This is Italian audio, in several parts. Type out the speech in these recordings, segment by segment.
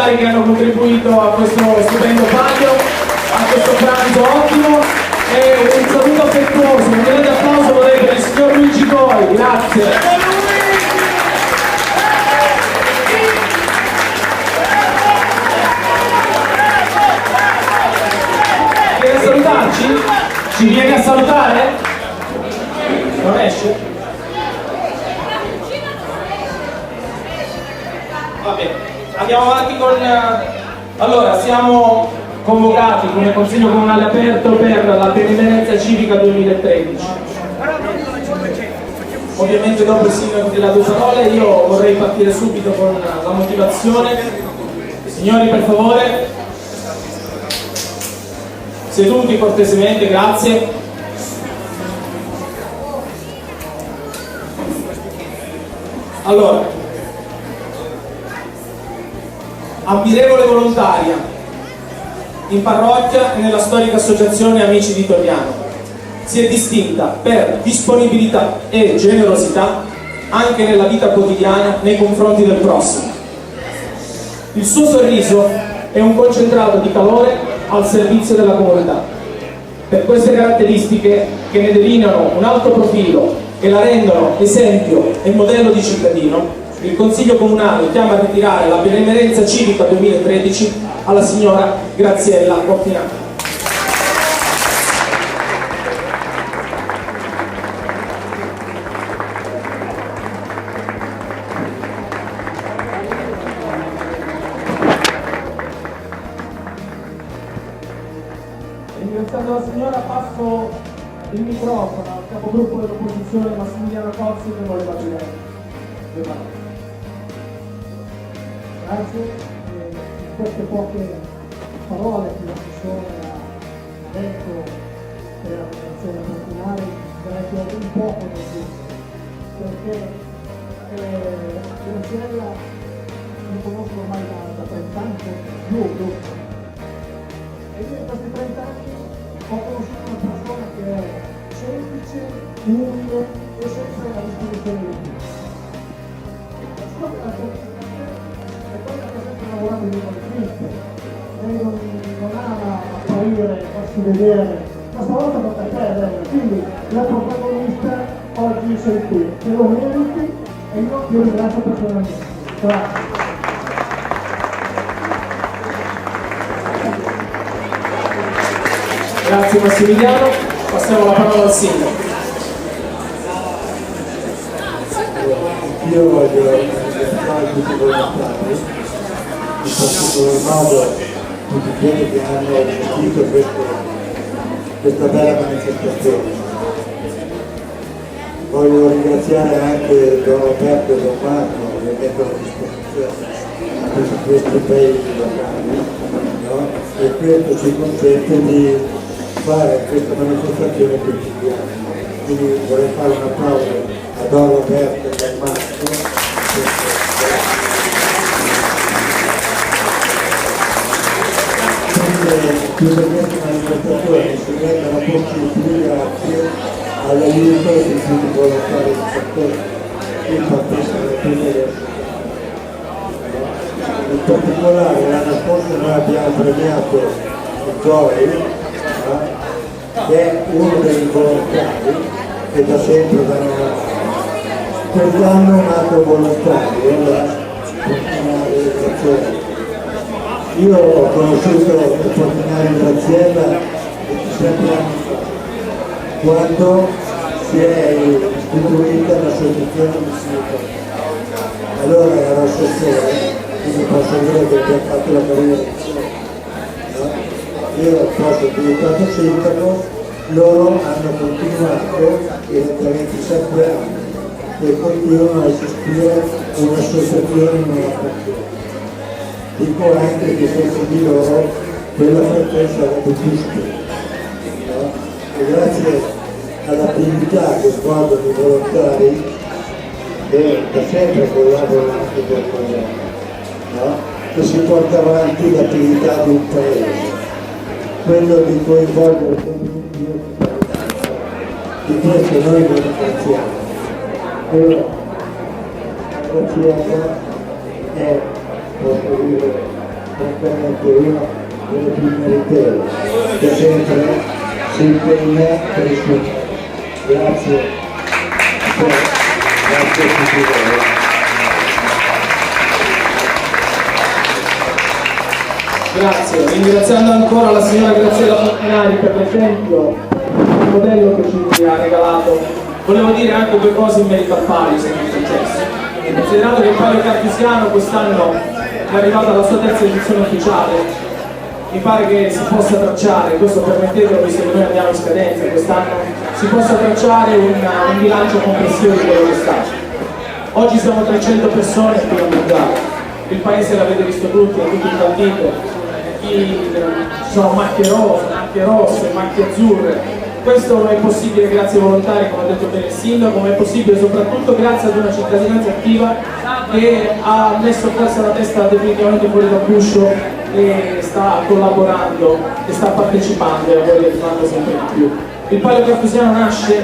volontari che hanno contribuito a questo stupendo palio, a questo pranzo ottimo, e un saluto affettuoso, un grande applauso vorrei per il signor Luigi Goi, grazie. Viene a salutarci? Ci viene a salutare? Non esce? Va bene, andiamo avanti con... Allora, siamo convocati come Consiglio Comunale aperto per la benemerenza civica 2013. Ovviamente dopo il sindaco della due parole io vorrei partire subito con la motivazione. Signori, per favore, seduti cortesemente, grazie. Allora, ammirevole volontaria in parrocchia e nella storica associazione Amici di Torriano. Si è distinta per disponibilità e generosità anche nella vita quotidiana nei confronti del prossimo. Il suo sorriso è un concentrato di calore al servizio della comunità. Per queste caratteristiche, che ne delineano un alto profilo e la rendono esempio e modello di cittadino, il Consiglio Comunale chiama a ritirare la benemerenza civica 2013 alla signora Graziella Cortinati. Ringraziando la signora, passo il microfono al capogruppo dell'opposizione Massimiliano Cozzi che voleva dire due parole. Grazie. Queste poche parole che l'assessore ha detto per la Fondazione Portinari sarebbero un poco di più, perché Graziella mi conosco ormai da 30 anni, più, e io in questi 30 anni ho conosciuto una persona che è semplice, umile e senza la disposizione di più. La sua caratteristica è quella che ha sempre lavorato di conflitto. Lei non ama apparire, farsi vedere, ma stavolta tocca a te, lei. Quindi la protagonista oggi sei tu, te lo meriti e io ti ringrazio personalmente. Grazie. Grazie Massimiliano, passiamo la parola al sindaco. Io voglio ringraziare tutti i volontari, in particolar modo tutti quelli che hanno gestito questa bella manifestazione. Voglio ringraziare anche Don Roberto e Don Marco che mettono a disposizione questi bei locali, no? E questo ci consente di fare questa manifestazione quotidiana. Quindi vorrei fare un applauso a Don Roberto e Don Marco. Questa manifestazione si rendono possibili grazie all'aiuto di tutti i volontari del settore che partecipano a tutte le associazioni. In particolare l'anno scorso noi abbiamo premiato il Goi, che è uno dei volontari che da sempre danno una mano. Quest'anno un altro volontario, la Portinari Graziella. Io ho conosciuto il Portinari Graziella 27 anni fa, quando si è istituita l'associazione di Sindaco. Allora ero assessore, quindi posso dire che abbiamo fatto la carriera di sindaco. Io poi sono diventato sindaco, loro hanno continuato e da 27 anni e continuano a esistere un'associazione nuova. Dico anche che senza di loro quella frequenza sarebbe più spesa. No? E grazie all'attività che svolgono i volontari che da sempre collaborano anche per noi, no? Che si porta avanti l'attività di un paese, quello di coinvolgere sempre di più. Di questo noi vi ringraziamo. Graziella è, posso dire, francamente uno delle più meritevoli, che sempre si impegna per il suo. Grazie a tutti voi. Grazie, ringraziando ancora la signora Graziella Fontinari per l'esempio, il modello che ci ha regalato. Volevo dire anche due cose in merito al palio, se non è successo. Considerato che il palio cartesiano quest'anno è arrivato alla sua terza edizione ufficiale, mi pare che si possa tracciare, questo permettetelo visto che noi andiamo in scadenza quest'anno, si possa tracciare un bilancio complessivo di quello che è stato. Oggi siamo 300 persone qui a mangiare, il paese l'avete visto tutti, è tutto imbandito. Ci sono macchie rosse, macchie azzurre. Questo è possibile grazie ai volontari, come ha detto bene il sindaco, ma è possibile soprattutto grazie ad una cittadinanza attiva che ha messo forse la testa definitivamente fuori dal guscio e sta collaborando e sta partecipando e a voglia di farlo sempre di più. Il palio cartesiano nasce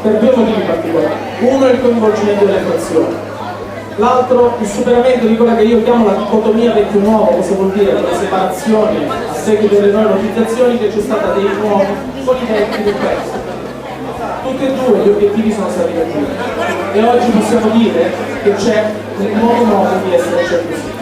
per due motivi particolari. Uno è il coinvolgimento delle frazioni. L'altro, il superamento di quella che io chiamo la dicotomia vecchio-nuovo, cosa vuol dire? La separazione a seguito delle nuove lottizzazioni che c'è stata dei nuovi con i vecchi del paese. Tutti e due gli obiettivi sono stati raggiunti e oggi possiamo dire che c'è un nuovo modo di essere così.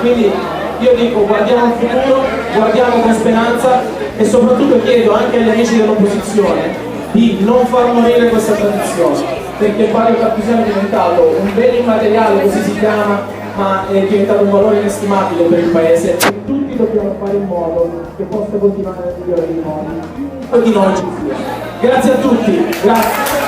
Quindi io dico guardiamo al futuro, guardiamo con speranza e soprattutto chiedo anche agli amici dell'opposizione di non far morire questa tradizione, perché il palio cartesiano è diventato un bene immateriale, così si chiama, ma è diventato un valore inestimabile per il paese e tutti dobbiamo fare in modo che possa continuare a migliorare i modi, o di noi ci sia. Grazie a tutti, grazie.